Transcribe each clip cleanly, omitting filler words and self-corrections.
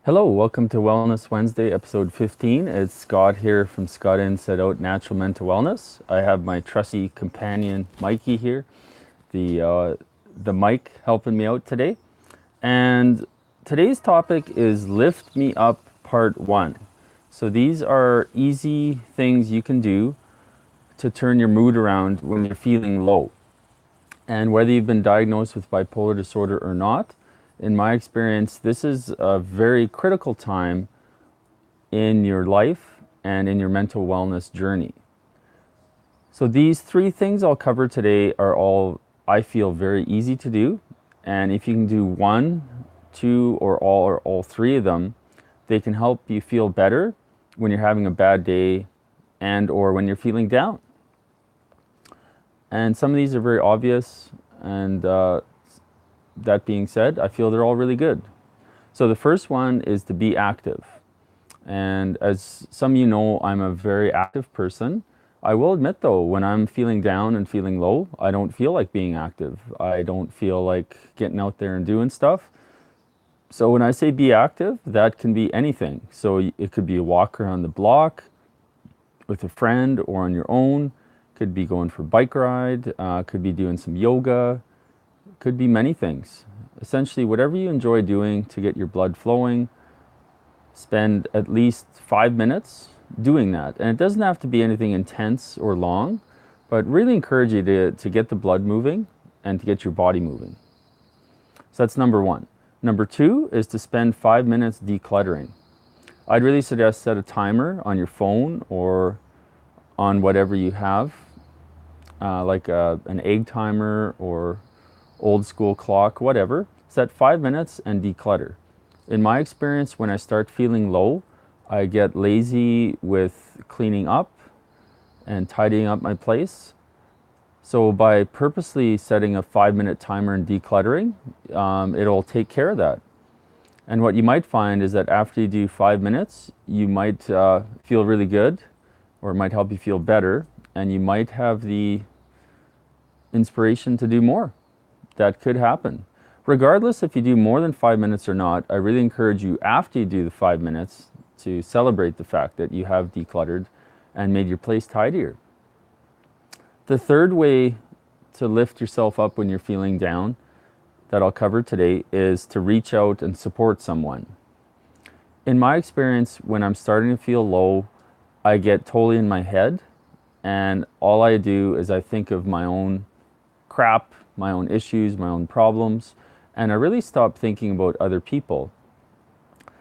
Hello, welcome to Wellness Wednesday, episode 15. It's Scott here from Scott In Set Out Natural Mental Wellness. I have my trusty companion, Mikey, here, the mic helping me out today. And today's topic is Lift Me Up Part 1. So these are easy things you can do to turn your mood around when you're feeling low. And whether you've been diagnosed with bipolar disorder or not, in my experience, this is a very critical time in your life and in your mental wellness journey. So these three things I'll cover today are all, I feel, very easy to do. And if you can do one, two, or all three of them, they can help you feel better when you're having a bad day and or when you're feeling down. And some of these are very obvious, and that being said, I feel they're all really good. So the first one is to be active. And as some of you know, I'm a very active person. I will admit though, when I'm feeling down and feeling low, I don't feel like being active. I don't feel like getting out there and doing stuff. So when I say be active, that can be anything. So it could be a walk around the block with a friend or on your own. Could be going for a bike ride, could be doing some yoga, could be many things. Essentially, whatever you enjoy doing to get your blood flowing, spend at least 5 minutes doing that. And it doesn't have to be anything intense or long, but really encourage you to get the blood moving and to get your body moving. So that's number one. Number two is to spend 5 minutes decluttering. I'd really suggest set a timer on your phone or on whatever you have, like an egg timer or old school clock, whatever. Set 5 minutes and declutter. In my experience, when I start feeling low, I get lazy with cleaning up and tidying up my place. So by purposely setting a 5 minute timer and decluttering, it'll take care of that. And what you might find is that after you do 5 minutes, you might feel really good, or it might help you feel better, and you might have the inspiration to do more. That could happen. Regardless if you do more than 5 minutes or not, I really encourage you after you do the 5 minutes to celebrate the fact that you have decluttered and made your place tidier. The third way to lift yourself up when you're feeling down that I'll cover today is to reach out and support someone. In my experience, when I'm starting to feel low, I get totally in my head, and all I do is I think of my own crap, my own issues, my own problems, and I really stop thinking about other people.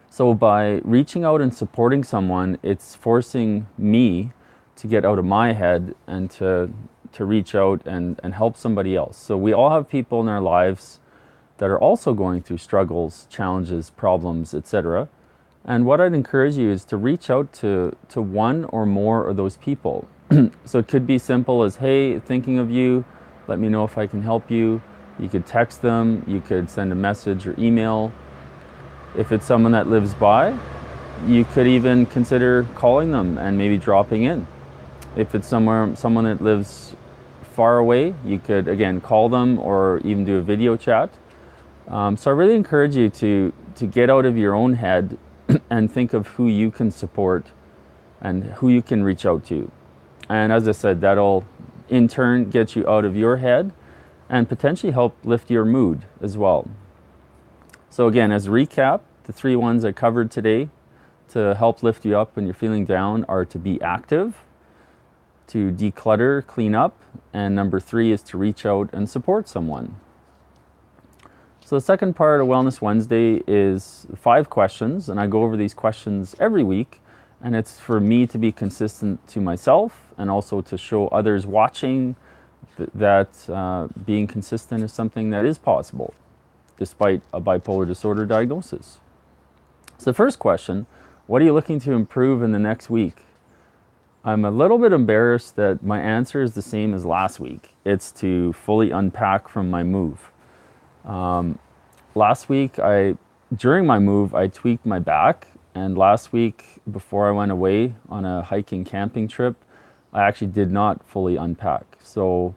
So by reaching out and supporting someone, it's forcing me to get out of my head and to reach out and help somebody else. So we all have people in our lives that are also going through struggles, challenges, problems, etc. And what I'd encourage you is to reach out to one or more of those people. So it could be simple as, hey, thinking of you, let me know if I can help you. You could text them, you could send a message or email. If it's someone that lives by, you could even consider calling them and maybe dropping in. If it's someone that lives far away, you could again call them or even do a video chat. So I really encourage you to get out of your own head and think of who you can support and who you can reach out to. And as I said, that'll in turn get you out of your head and potentially help lift your mood as well. So again, as a recap, the three ones I covered today to help lift you up when you're feeling down are to be active, to declutter, clean up, and number three is to reach out and support someone. So the second part of Wellness Wednesday is 5 questions, and I go over these questions every week, and it's for me to be consistent to myself and also to show others watching that being consistent is something that is possible despite a bipolar disorder diagnosis. So the first question, what are you looking to improve in the next week? I'm a little bit embarrassed that my answer is the same as last week. It's to fully unpack from my move. Last week, during my move, I tweaked my back, and last week, before I went away on a hiking camping trip, I actually did not fully unpack. So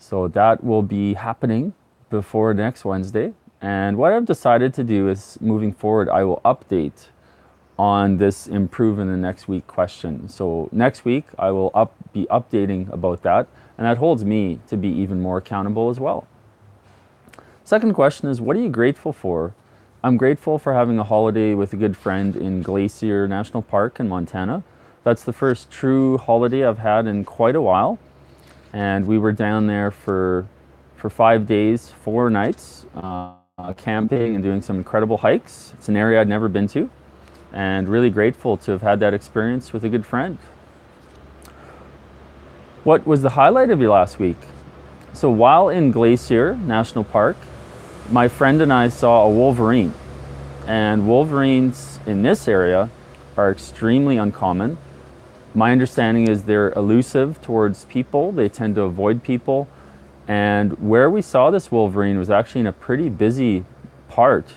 that will be happening before next Wednesday, And what I've decided to do is, moving forward, I will update on this improve in the next week question. So next week, I will be updating about that, and that holds me to be even more accountable as well. Second question is, what are you grateful for? I'm grateful for having a holiday with a good friend in Glacier National Park in Montana. That's the first true holiday I've had in quite a while. And we were down there for 5 days, 4 nights, camping and doing some incredible hikes. It's an area I'd never been to, and really grateful to have had that experience with a good friend. What was the highlight of your last week? So while in Glacier National Park, my friend and I saw a wolverine. And wolverines in this area are extremely uncommon. My understanding is they're elusive towards people. They tend to avoid people. And where we saw this wolverine was actually in a pretty busy part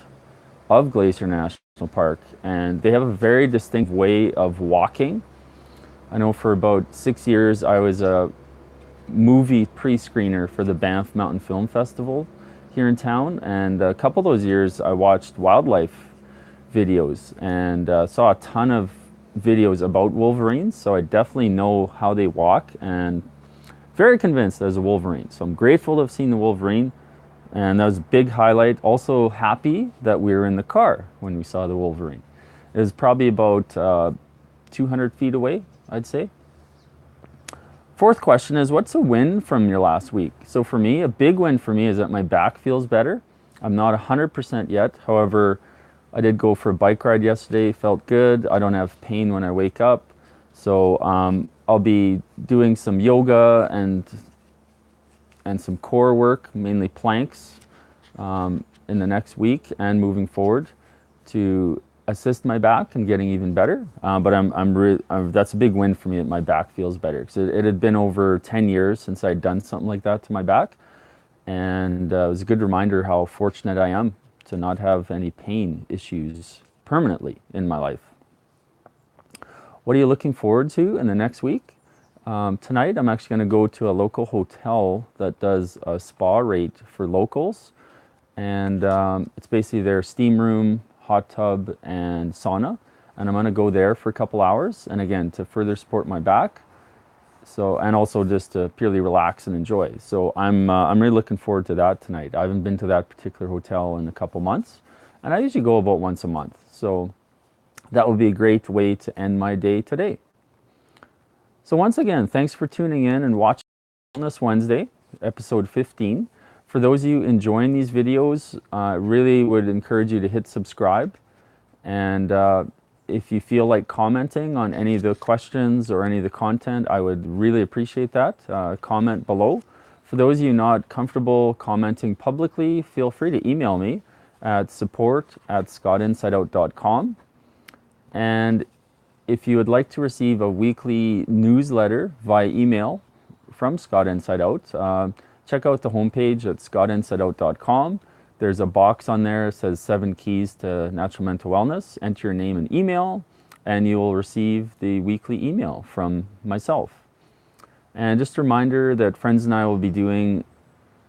of Glacier National Park. And they have a very distinct way of walking. I know for about 6 years I was a movie pre-screener for the Banff Mountain Film Festival here in town, and a couple of those years I watched wildlife videos and saw a ton of videos about wolverines, so I definitely know how they walk and very convinced there's a wolverine. So I'm grateful to have seen the wolverine, and that was a big highlight. Also happy that we were in the car when we saw the wolverine. It was probably about 200 feet away, I'd say. Fourth question is, what's a win from your last week? So for me, a big win for me is that my back feels better. I'm not 100% yet. However, I did go for a bike ride yesterday, felt good. I don't have pain when I wake up. So I'll be doing some yoga and some core work, mainly planks, in the next week and moving forward to assist my back and getting even better. But that's a big win for me that my back feels better, because it had been over 10 years since I'd done something like that to my back. And it was a good reminder how fortunate I am to not have any pain issues permanently in my life. What are you looking forward to in the next week? Tonight, I'm actually going to go to a local hotel that does a spa rate for locals. And it's basically their steam room, hot tub, and sauna. And I'm going to go there for a couple hours, and again, to further support my back. So, and also just to purely relax and enjoy. So I'm really looking forward to that tonight. I haven't been to that particular hotel in a couple months, and I usually go about once a month. So that would be a great way to end my day today. So once again, thanks for tuning in and watching this Wednesday, episode 15. For those of you enjoying these videos, I really would encourage you to hit subscribe. And if you feel like commenting on any of the questions or any of the content, I would really appreciate that. Comment below. For those of you not comfortable commenting publicly, feel free to email me at support@scottinsideout.com. And if you would like to receive a weekly newsletter via email from Scott Inside Out, check out the homepage at scottinsideout.com. There's a box on there that says 7 keys to natural mental wellness. Enter your name and email, and you will receive the weekly email from myself. And just a reminder that friends and I will be doing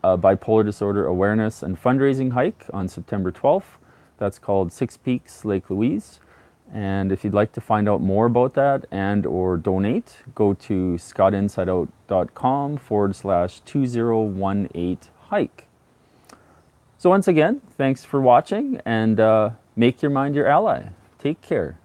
a bipolar disorder awareness and fundraising hike on September 12th. That's called 6 Peaks, Lake Louise. And if you'd like to find out more about that and or donate, go to scottinsideout.com/2018 hike. So once again, thanks for watching, and make your mind your ally. Take care.